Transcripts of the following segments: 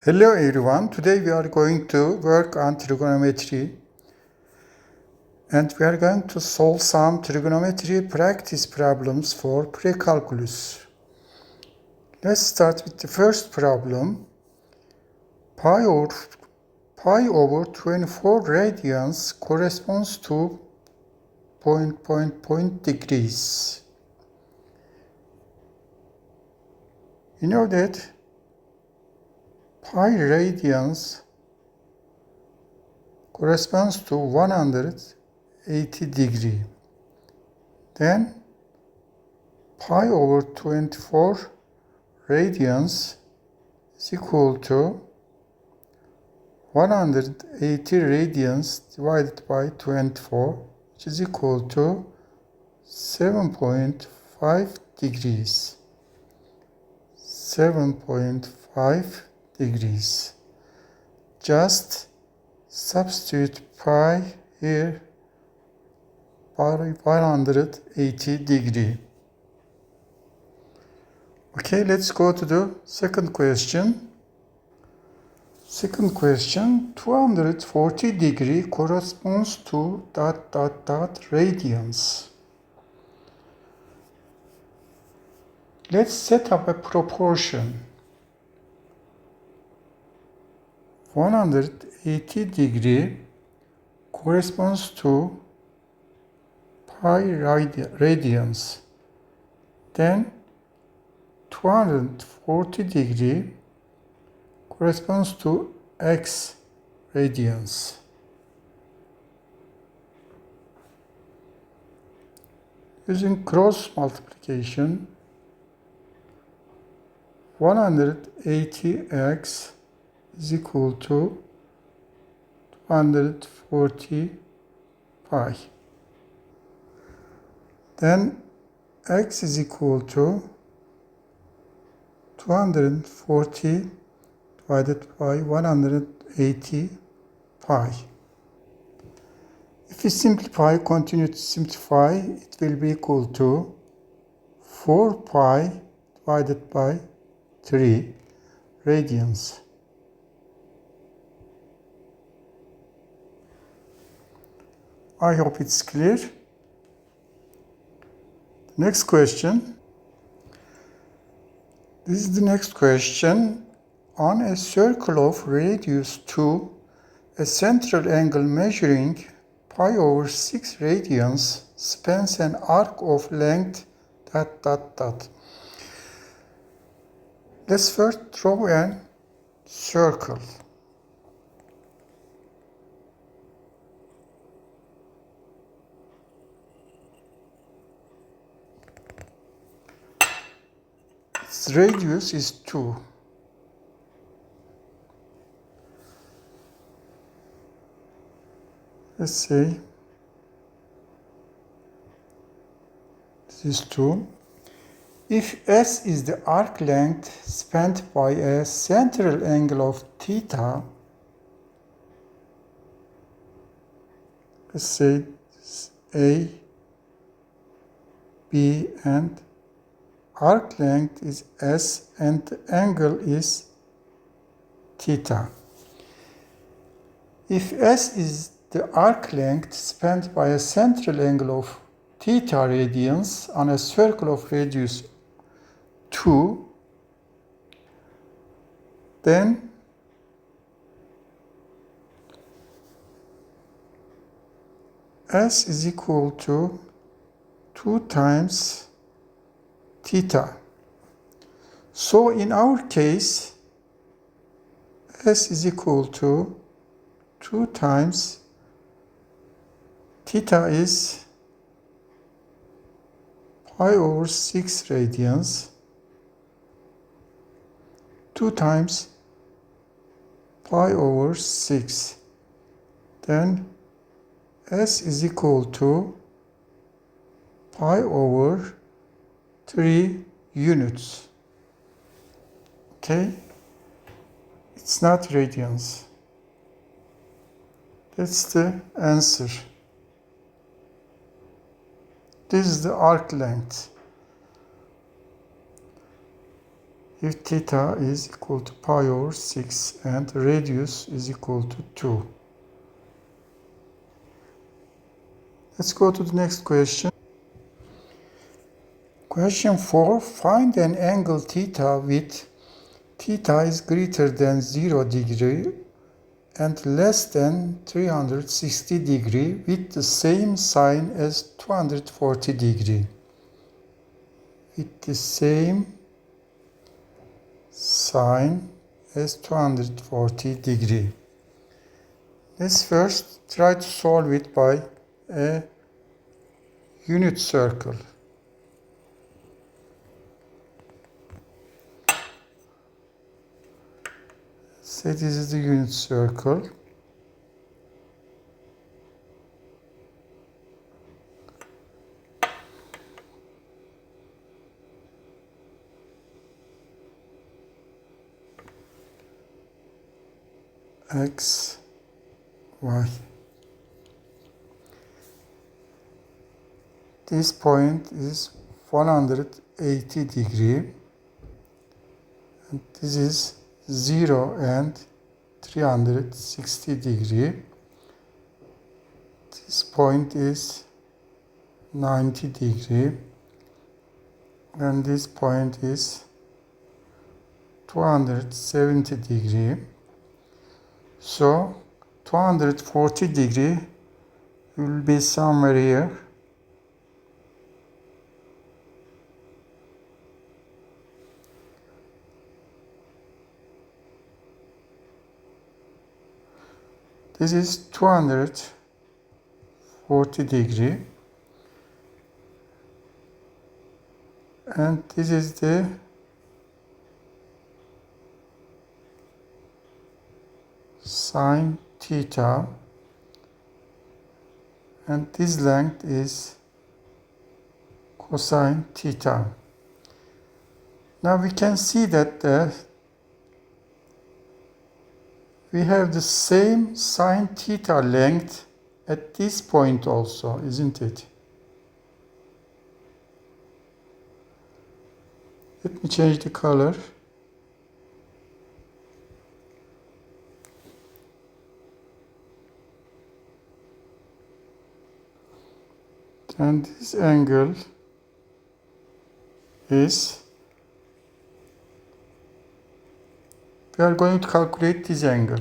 Hello everyone, today we are going to work on trigonometry and we are going to solve some trigonometry practice problems for precalculus. Let's start with the first problem. Pi over 24 radians corresponds to point degrees. You know that pi radians corresponds to 180 degree. Then pi over 24 radians is equal to 180 radians divided by 24, which is equal to 7.5 degrees. 7.5 degrees. Just substitute pi here by 180 degree. Okay, let's go to the second question. Second question, 240 degree corresponds to ... radians. Let's set up a proportion. 180 degree corresponds to pi radians. Then 240 degree corresponds to x radians. Using cross multiplication, 180x is equal to 240 pi. Then x is equal to 240 divided by 180 pi. If we simplify, continue to simplify, it will be equal to 4 pi divided by 3 radians. I hope it's clear. Next question. This is the next question. On a circle of radius 2, a central angle measuring pi over 6 radians spans an arc of length ... Let's first draw a circle. Its radius is 2. Let's say this is 2. If S is the arc length spanned by a central angle of theta, let's say A, B, and arc length is S and the angle is theta. If S is the arc length spanned by a central angle of theta radians on a circle of radius 2, then S is equal to 2 times theta. So in our case, S is equal to 2 times theta is pi over 6 radians. 2 times pi over 6. Then S is equal to pi over 3 units. Okay? It's not radians. That's the answer. This is the arc length. if theta is equal to pi over 6 and radius is equal to 2. Let's go to the next question. Question 4. Find an angle theta with theta is greater than 0 degree and less than 360 degree with the same sign as 240 degree. With the same sign as 240 degree. Let's first try to solve it by a unit circle. Say this is the unit circle. X, Y. This point is 180 degree and this is 0 and 360 degree. This point is 90 degree and this point is 270 degree. So 240 degree will be somewhere here. This is 240 degree and this is the sine theta and this length is cosine theta. Now we can see that we have the same sine theta length at this point also, isn't it? Let me change the color. And this angle is, we are going to calculate this angle.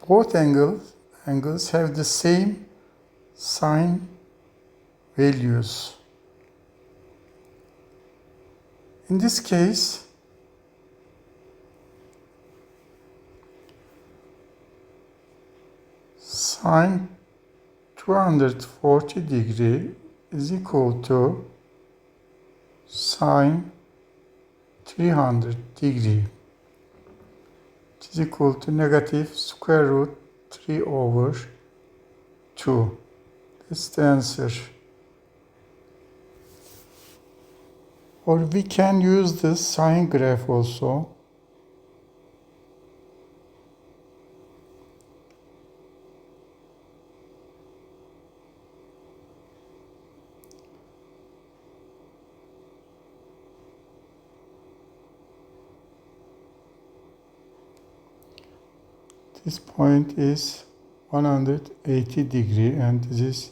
Both angles have the same sine values. In this case, sine 240 degree is equal to sine 300 degree. It is equal to negative square root 3 over 2. That's the answer. Or we can use the sine graph also. This point is 180 degree and this is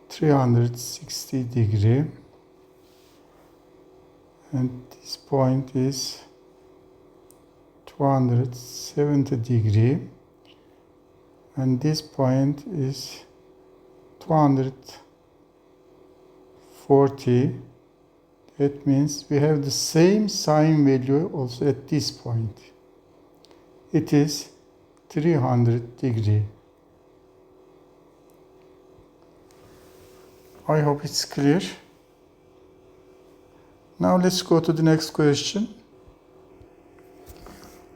360 degree and this point is 270 degree and this point is 240. That means we have the same sine value also at this point. It is 300 degree. I hope it's clear. Now let's go to the next question.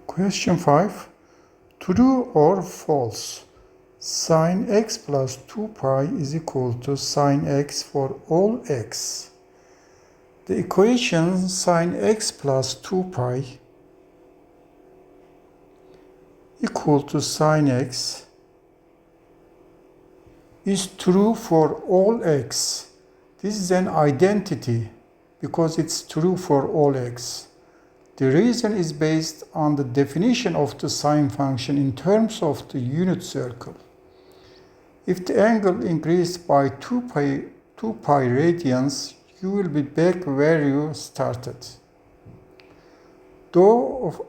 Question 5. True or false? Sine x plus 2 pi is equal to sine x for all x. The equation sine x plus 2 pi equal to sine x is true for all x. This is an identity because it's true for all x. The reason is based on the definition of the sine function in terms of the unit circle. If the angle increased by 2 pi radians, you will be back where you started. Though of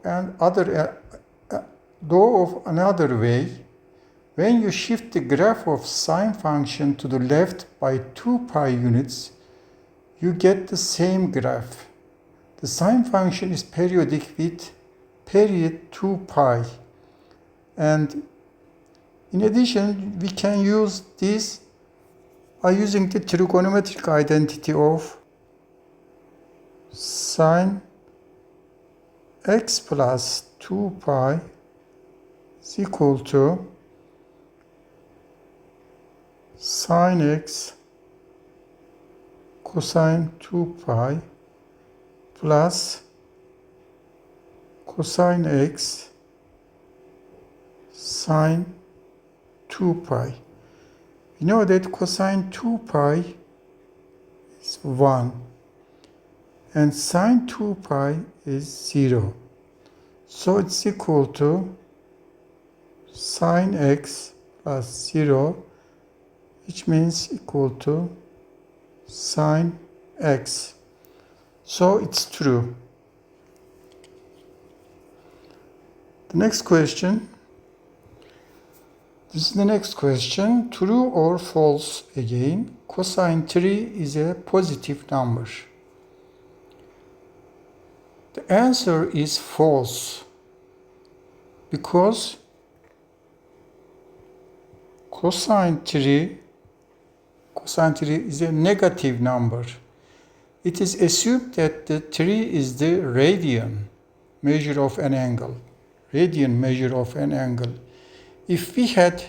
another way, when you shift the graph of sine function to the left by 2 pi units, you get the same graph. The sine function is periodic with period 2 pi. And in addition, we can use this by using the trigonometric identity of sine x plus 2 pi is equal to sine x cosine 2 pi plus cosine x sine 2 pi. We know that cosine 2 pi is 1 and sine 2 pi is 0. So it's equal to sine x plus 0, which means equal to sine x. So it's true. The next question. This is the next question. True or false again? Cosine 3 is a positive number. The answer is false because cosine 3 is a negative number. It is assumed that the 3 is the radian measure of an angle. Radian measure of an angle. If we had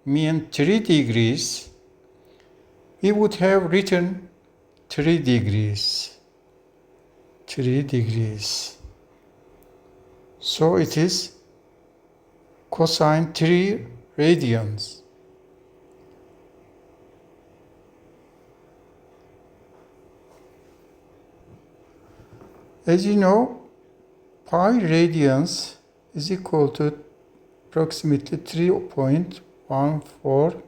mean 3 degrees, we would have written 3 degrees. 3 degrees. So it is cosine 3 radians. As you know, pi radians is equal to approximately 3.14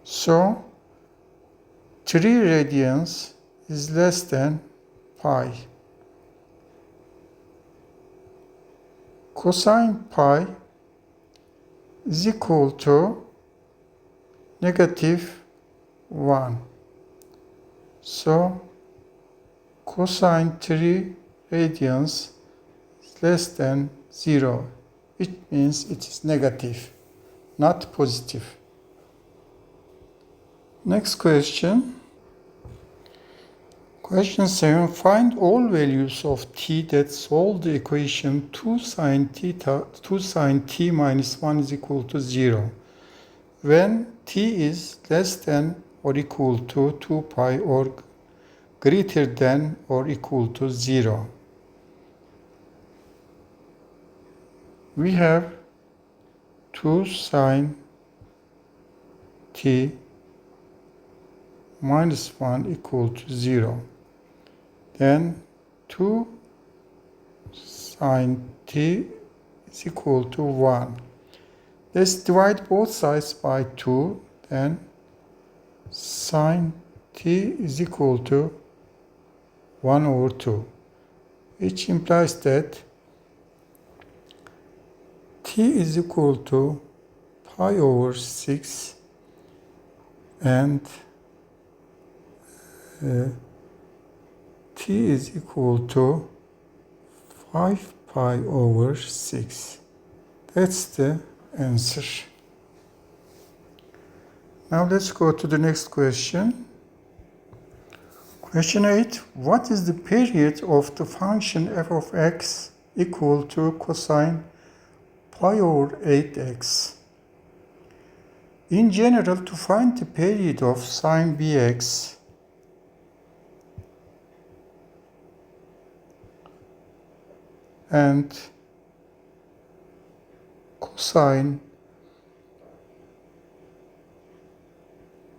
So 3 radians is less than pi. Cosine pi is equal to negative 1. So cosine 3 radians is less than 0, which means it is negative, not positive. Next question. Question 7. Find all values of t that solve the equation 2 sine t minus 1 is equal to 0 when t is less than or equal to 2 pi or greater than or equal to 0. We have 2 sine t minus 1 equal to 0. Then 2 sine t is equal to 1. Let's divide both sides by 2. Then sine t is equal to 1 over 2, which implies that t is equal to pi over 6 and t is equal to 5 pi over 6. That's the answer. Now let's go to the next question. Question 8. What is the period of the function f of x equal to cosine pi over 8x? In general, to find the period of sine bx and cosine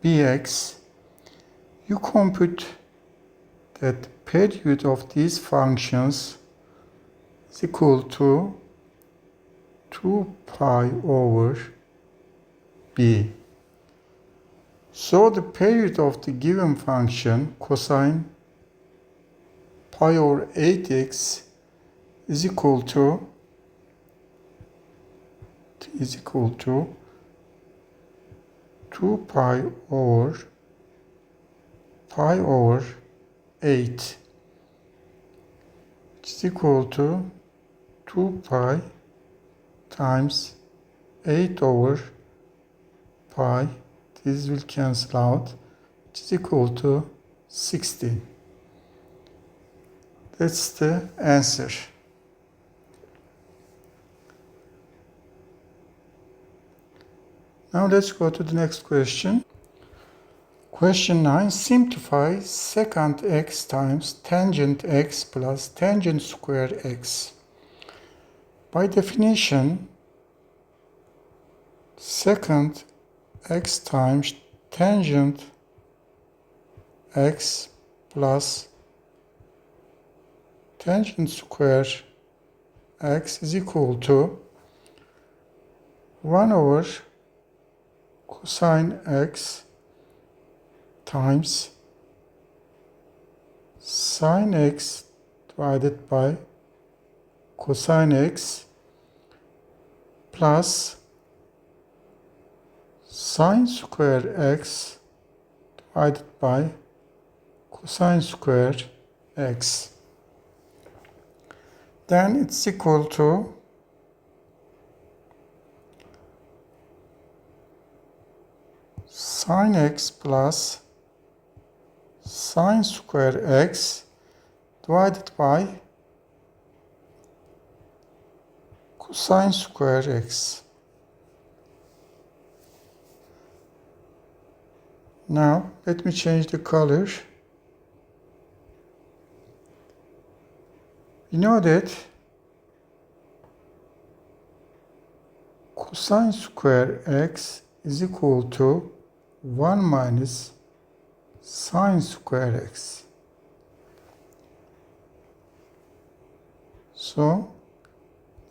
bx, you compute that period of these functions is equal to 2 pi over b. So the period of the given function cosine pi over 8x is equal to 2 pi over 8, which is equal to 2 pi times 8 over pi. This will cancel out, which is equal to 16. That's the answer. Now let's go to the next question. Question 9. Simplify secant x times tangent x plus tangent square x. By definition, secant x times tangent x plus tangent square x is equal to 1 over cosine x times sine x divided by cosine x plus sine square x divided by cosine square x. Then it's equal to sine x plus sine square x divided by cosine square x. Now let me change the color. We know that cosine square x is equal to 1 minus sine square x. So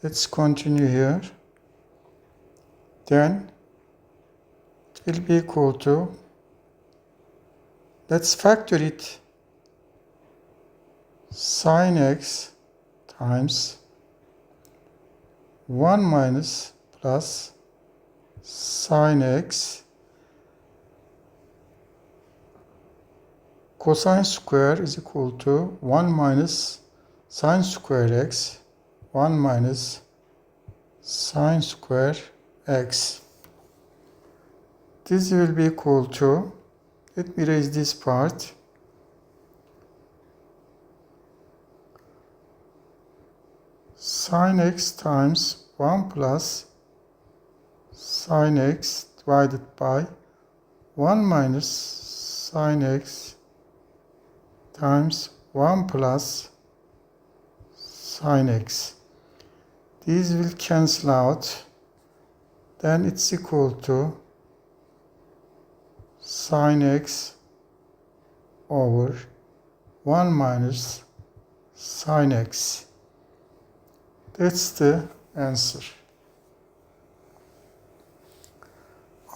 let's continue here. Then it will be equal to, let's factor it, sine x times 1 minus plus sine x cosine square is equal to 1 minus sine square x, 1 minus sine square x. This will be equal to, let me erase this part, sine x times 1 plus sine x divided by 1 minus sine x times 1 plus sine x. These will cancel out. Then it's equal to sine x over 1 minus sine x. That's the answer.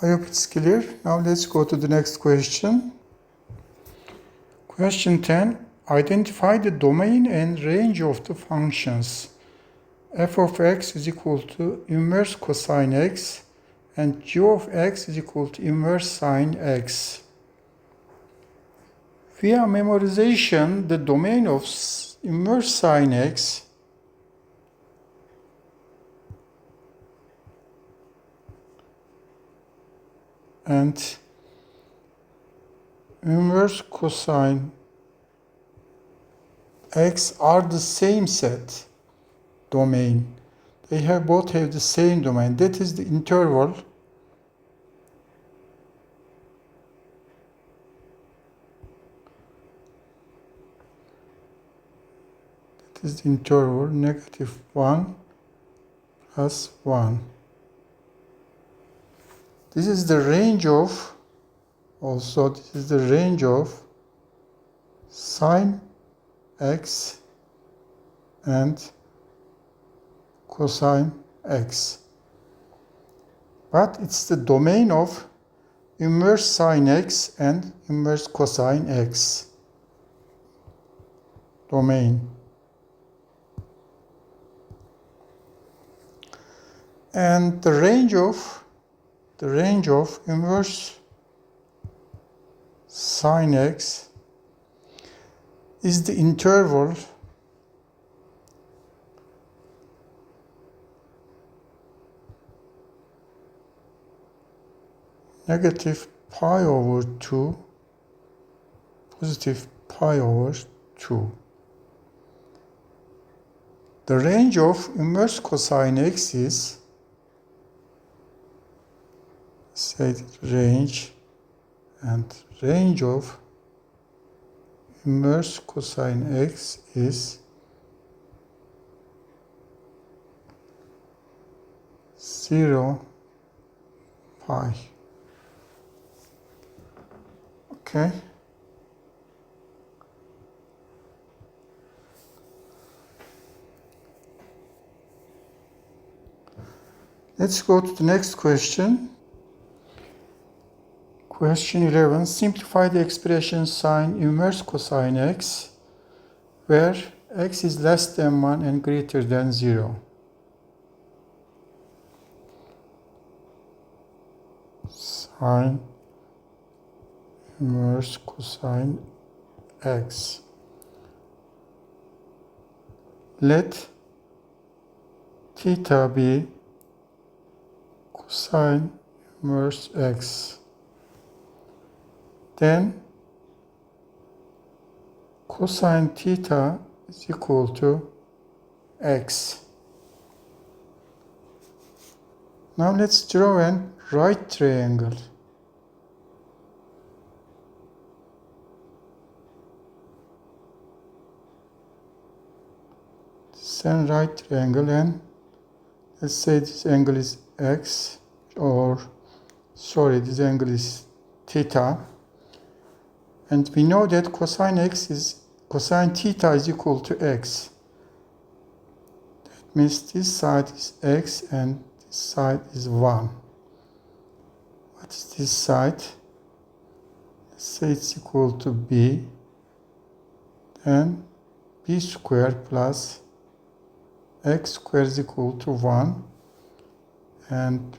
I hope it's clear. Now let's go to the next question. Question 10. Identify the domain and range of the functions f of x is equal to inverse cosine x and g of x is equal to inverse sine x. Via memorization, the domain of inverse sine x and inverse cosine x are the same set domain. They both have the same domain. That is the interval What is the interval? Negative 1 plus 1. This is the range of, also this is the range of sine x and cosine x. But it's the domain of inverse sine x and inverse cosine x. Domain. And the range of inverse sine x is the interval negative pi over 2, positive pi over 2. The range of inverse cosine x is, say range, and range of inverse cosine x is 0, pi. Okay. Let's go to the next question. Question 11. Simplify the expression sine inverse cosine x where x is less than 1 and greater than 0. Sine inverse cosine x. Let theta be cosine inverse x. Then cosine theta is equal to x. Now let's draw a right triangle. This is a right triangle, and let's say this angle is x, this angle is theta. And we know that cosine theta is equal to x. That means this side is x and this side is 1. What is this side? Let's say it's equal to b. Then b squared plus x squared is equal to 1. And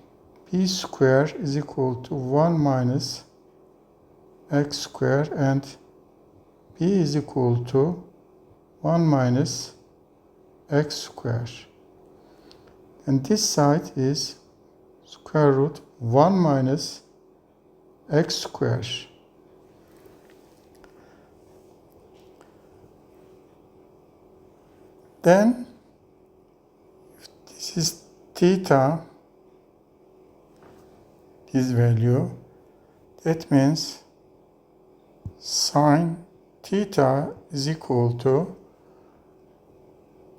b squared is equal to 1 minus x squared, and b is equal to 1 minus x squared. And this side is square root 1 minus x squared. Then, if this is theta, this value, that means sine theta is equal to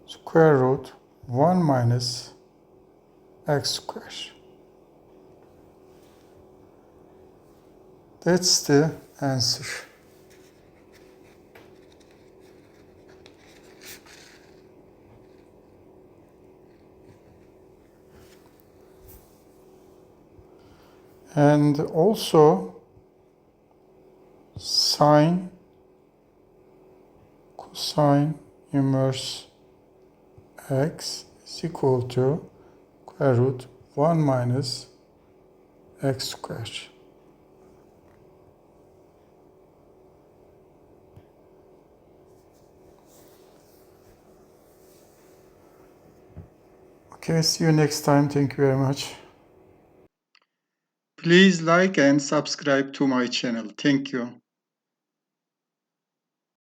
square root 1 minus x squared. That's the answer. And also sine cosine inverse x is equal to square root 1 minus x squared. Okay, see you next time. Thank you very much. Please like and subscribe to my channel. Thank you.